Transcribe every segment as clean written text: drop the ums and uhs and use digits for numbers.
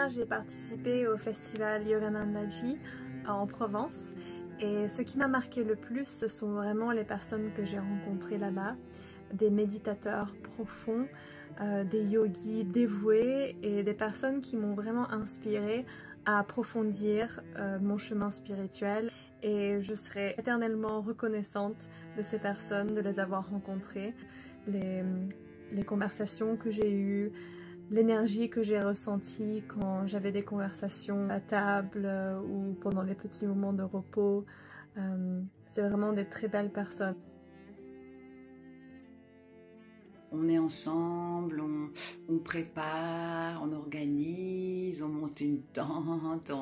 dernière, j'ai participé au festival Yoganandaji en Provence. Et ce qui m'a marqué le plus, ce sont vraiment les personnes que j'ai rencontrées là-bas, des méditateurs profonds, des yogis dévoués et des personnes qui m'ont vraiment inspirée à approfondir mon chemin spirituel. Et je serai éternellement reconnaissante de ces personnes, de les avoir rencontrées, les conversations que j'ai eues, l'énergie que j'ai ressentie quand j'avais des conversations à table ou pendant les petits moments de repos. C'est vraiment des très belles personnes. On est ensemble, on prépare, on organise, on monte une tente,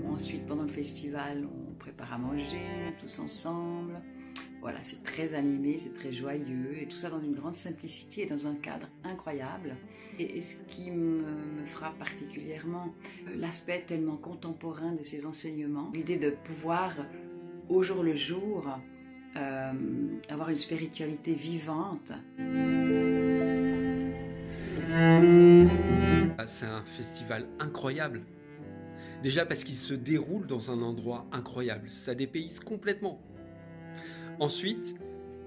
ensuite pendant le festival on prépare à manger tous ensemble. Voilà, c'est très animé, c'est très joyeux et tout ça dans une grande simplicité et dans un cadre incroyable. Et ce qui me frappe particulièrement, l'aspect tellement contemporain de ces enseignements, l'idée de pouvoir au jour le jour avoir une spiritualité vivante. C'est un festival incroyable. Déjà parce qu'il se déroule dans un endroit incroyable, ça dépayse complètement. Ensuite,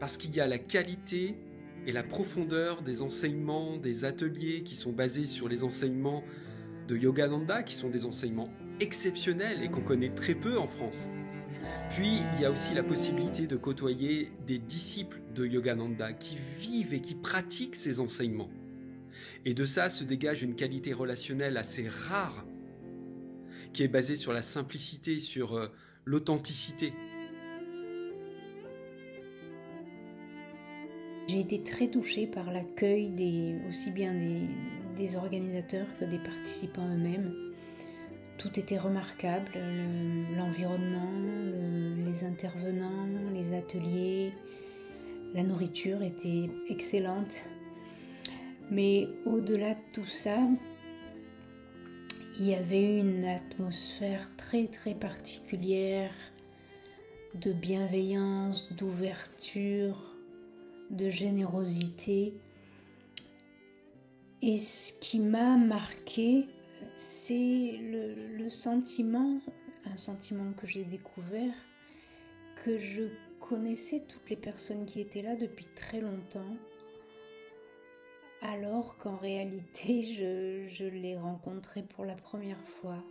parce qu'il y a la qualité et la profondeur des enseignements, des ateliers qui sont basés sur les enseignements de Yogananda, qui sont des enseignements exceptionnels et qu'on connaît très peu en France. Puis, il y a aussi la possibilité de côtoyer des disciples de Yogananda qui vivent et qui pratiquent ces enseignements. Et de ça se dégage une qualité relationnelle assez rare, qui est basée sur la simplicité, sur l'authenticité. J'ai été très touchée par l'accueil aussi bien des organisateurs que des participants eux-mêmes. Tout était remarquable, l'environnement, les intervenants, les ateliers, la nourriture était excellente. Mais au-delà de tout ça, il y avait une atmosphère très très particulière de bienveillance, d'ouverture, de générosité. Et ce qui m'a marqué, c'est le sentiment, un sentiment que j'ai découvert, que je connaissais toutes les personnes qui étaient là depuis très longtemps, alors qu'en réalité, je les rencontrais pour la première fois.